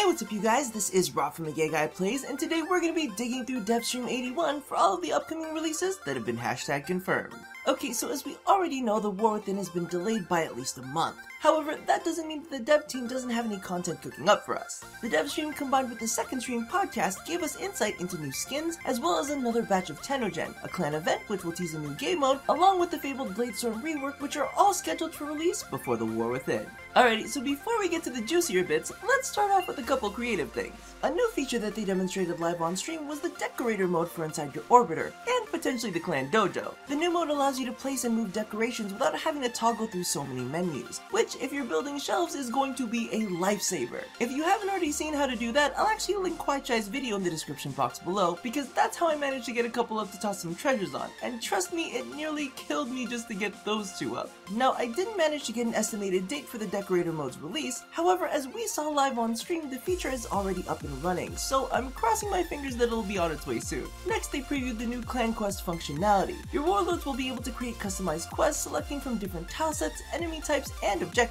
Hey, what's up you guys, this is Rob from the Gay Guy Plays, and today we're going to be digging through Devstream 81 for all of the upcoming releases that have been hashtag confirmed. Okay, so as we already know, the War Within has been delayed by at least a month. However, that doesn't mean that the dev team doesn't have any content cooking up for us. The dev stream combined with the second stream podcast gave us insight into new skins, as well as another batch of Tenno Gen, a clan event which will tease a new game mode, along with the fabled Bladestorm rework, which are all scheduled for release before the War Within. Alrighty, so before we get to the juicier bits, let's start off with a couple creative things. A new feature that they demonstrated live on stream was the decorator mode for inside your orbiter, and potentially the clan dojo. The new mode allows you to place and move decorations without having to toggle through so many menus, which if you're building shelves is going to be a lifesaver. If you haven't already seen how to do that, I'll actually link Kwai-Chai's video in the description box below, because that's how I managed to get a couple up to toss some treasures on, and trust me, it nearly killed me just to get those two up. Now, I didn't manage to get an estimated date for the decorator mode's release, however, as we saw live on stream, the feature is already up and running, so I'm crossing my fingers that it'll be on its way soon. Next, they previewed the new clan quest functionality. Your warlords will be able to create customized quests selecting from different tile sets, enemy types, and objectives.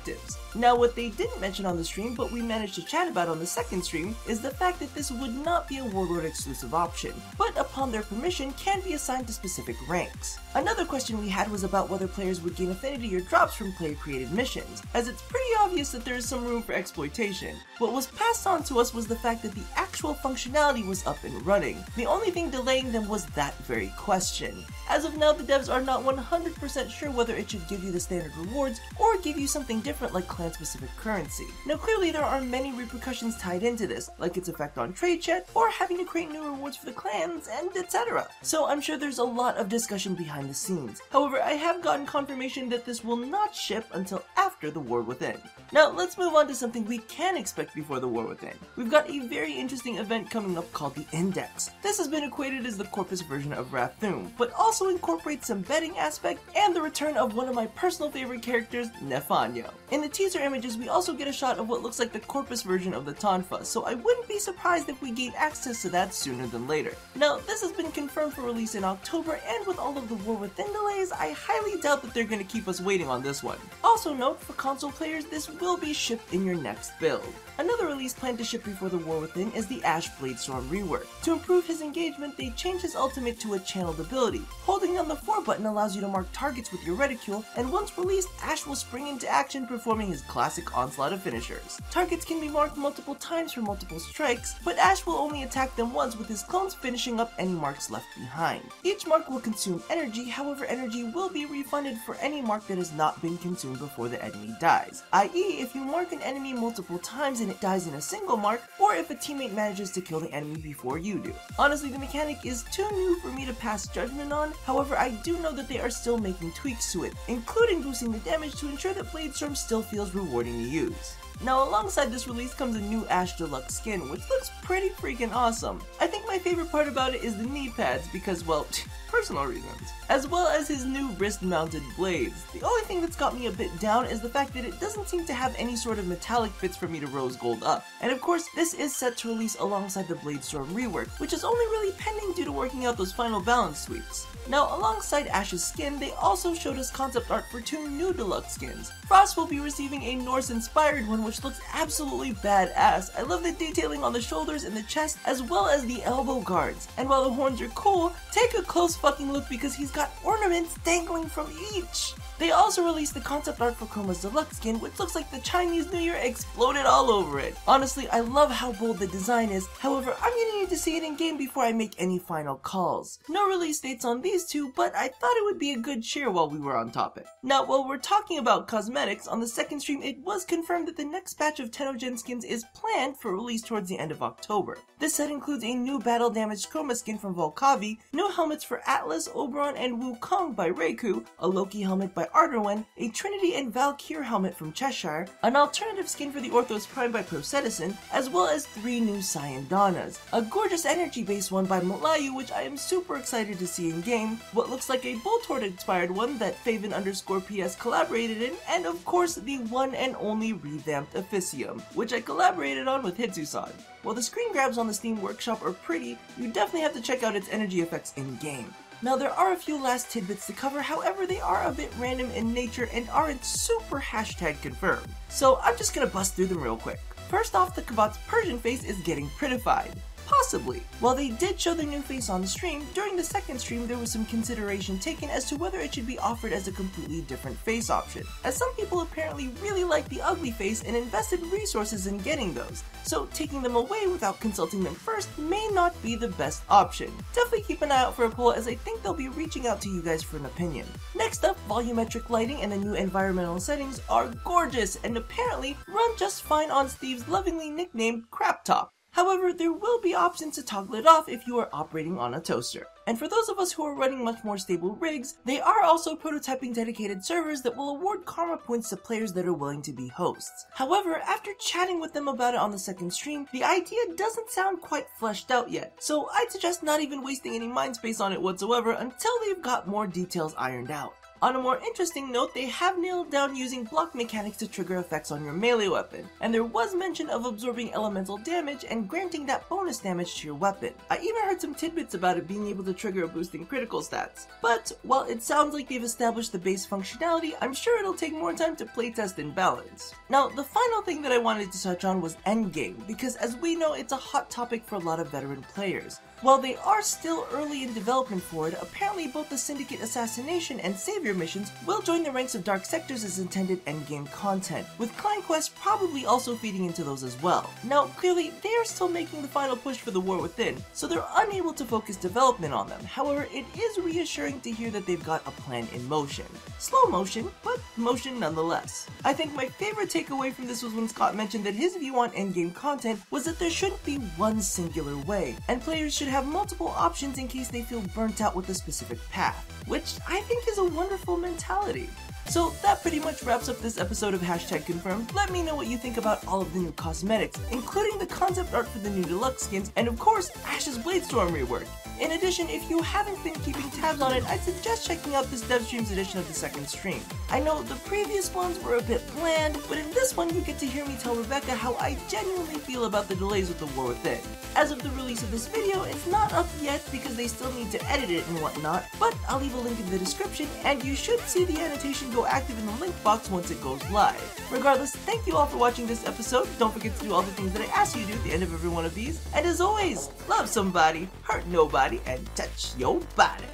Now, what they didn't mention on the stream, but we managed to chat about on the second stream, is the fact that this would not be a warlord exclusive option, but upon their permission can be assigned to specific ranks. Another question we had was about whether players would gain affinity or drops from player created missions, as it's pretty obvious that there is some room for exploitation. What was passed on to us was the fact that the actual functionality was up and running. The only thing delaying them was that very question. As of now, the devs are not 100% sure whether it should give you the standard rewards or give you something different like clan-specific currency. Now clearly there are many repercussions tied into this, like its effect on trade chat, or having to create new rewards for the clans, and etc. So I'm sure there's a lot of discussion behind the scenes. However, I have gotten confirmation that this will not ship until after the War Within. Now let's move on to something we can expect before the War Within. We've got a very interesting event coming up called the Index. This has been equated as the Corpus version of Rathoon, but also incorporates some betting aspect and the return of one of my personal favorite characters, Nefanyo. In the teaser images, we also get a shot of what looks like the Corpus version of the Tonfa, so I wouldn't be surprised if we gain access to that sooner than later. Now, this has been confirmed for release in October, and with all of the War Within delays, I highly doubt that they're going to keep us waiting on this one. Also note, for console players, this will be shipped in your next build. Another release planned to ship before the War Within is the Ashe Bladestorm rework. To improve his engagement, they changed his ultimate to a channeled ability. Holding down the 4 button allows you to mark targets with your reticule, and once released, Ashe will spring into action performing his classic onslaught of finishers. Targets can be marked multiple times for multiple strikes, but Ashe will only attack them once, with his clones finishing up any marks left behind. Each mark will consume energy, however energy will be refunded for any mark that has not been consumed before the enemy dies, i.e. if you mark an enemy multiple times and it dies in a single mark, or if a teammate manages to kill the enemy before you do. Honestly, the mechanic is too new for me to pass judgment on, however I do know that they are still making tweaks to it, including boosting the damage to ensure that Bladestorm still feels rewarding to use. Now alongside this release comes a new Ashe Deluxe skin, which looks pretty freaking awesome. I think my favorite part about it is the knee pads because, well, personal reasons, as well as his new wrist-mounted blades. The only thing that's got me a bit down is the fact that it doesn't seem to have any sort of metallic bits for me to rose gold up. And of course, this is set to release alongside the Bladestorm rework, which is only really pending due to working out those final balance tweaks. Now, alongside Ashe's skin, they also showed us concept art for 2 new deluxe skins. Frost will be receiving a Norse-inspired one, which looks absolutely badass. I love the detailing on the shoulders and the chest, as well as the elbow guards. And while the horns are cool, take a close fucking look because he's got ornaments dangling from each. They also released the concept art for Chroma's deluxe skin, which looks like the Chinese New Year exploded all over it. Honestly, I love how bold the design is, however, I'm gonna need to see it in game before I make any final calls. No release dates on these two, but I thought it would be a good share while we were on topic. Now, while we're talking about cosmetics, on the second stream it was confirmed that the next batch of Tenno Gen skins is planned for release towards the end of October. This set includes a new battle damaged Chroma skin from Volkavi, new helmets for Atlas, Oberon, and Wukong by Reiku, a Loki helmet by Arderwen, a Trinity and Valkyr helmet from Cheshire, an alternative skin for the Orthos Prime by Procedicin, as well as 3 new Cyan Donnas, a gorgeous energy-based one by Malayu which I am super excited to see in game, what looks like a Boltord inspired one that Faven_PS collaborated in, and of course the one and only revamped Officium, which I collaborated on with Hitsusan. While the screen grabs on the Steam Workshop are pretty, you definitely have to check out its energy effects in game. Now there are a few last tidbits to cover, however they are a bit random in nature and aren't super hashtag confirmed. So I'm just gonna bust through them real quick. First off, the Kabat's Persian face is getting prettified. Possibly. While they did show their new face on the stream, during the second stream there was some consideration taken as to whether it should be offered as a completely different face option, as some people apparently really like the ugly face and invested resources in getting those, so taking them away without consulting them first may not be the best option. Definitely keep an eye out for a poll, as I think they'll be reaching out to you guys for an opinion. Next up, volumetric lighting and the new environmental settings are gorgeous and apparently run just fine on Steve's lovingly nicknamed Crap Top. However, there will be options to toggle it off if you are operating on a toaster. And for those of us who are running much more stable rigs, they are also prototyping dedicated servers that will award karma points to players that are willing to be hosts. However, after chatting with them about it on the second stream, the idea doesn't sound quite fleshed out yet, so I'd suggest not even wasting any mind space on it whatsoever until they've got more details ironed out. On a more interesting note, they have nailed down using block mechanics to trigger effects on your melee weapon, and there was mention of absorbing elemental damage and granting that bonus damage to your weapon. I even heard some tidbits about it being able to trigger a boost in critical stats. But while it sounds like they've established the base functionality, I'm sure it'll take more time to playtest and balance. Now, the final thing that I wanted to touch on was endgame, because as we know, it's a hot topic for a lot of veteran players. While they are still early in development for it, apparently both the Syndicate Assassination and Savior missions will join the ranks of Dark Sectors as intended endgame content, with Client Quest probably also feeding into those as well. Now, clearly, they are still making the final push for the War Within, so they're unable to focus development on them. However, it is reassuring to hear that they've got a plan in motion. Slow motion, but motion nonetheless. I think my favorite takeaway from this was when Scott mentioned that his view on endgame content was that there shouldn't be one singular way, and players should have multiple options in case they feel burnt out with a specific path, which I think is a wonderful mentality. So that pretty much wraps up this episode of #Confirmed. Let me know what you think about all of the new cosmetics, including the concept art for the new deluxe skins, and of course, Ash's Bladestorm rework. In addition, if you haven't been keeping tabs on it, I'd suggest checking out this Devstream's edition of the second stream. I know the previous ones were a bit bland, but in this one you get to hear me tell Rebecca how I genuinely feel about the delays with the War Within. As of the release of this video, it's not up yet because they still need to edit it and whatnot, but I'll leave a link in the description and you should see the annotation go active in the link box once it goes live. Regardless, thank you all for watching this episode. Don't forget to do all the things that I ask you to do at the end of every one of these, and as always, love somebody, hurt nobody, and touch your body.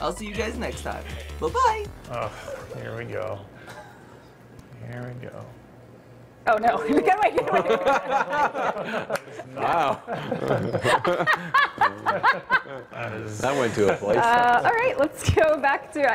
I'll see you guys next time. Bye-bye. Oh, here we go. Here we go. Oh no, we gotta wait, Wow. That went to a place. all right, let's go back to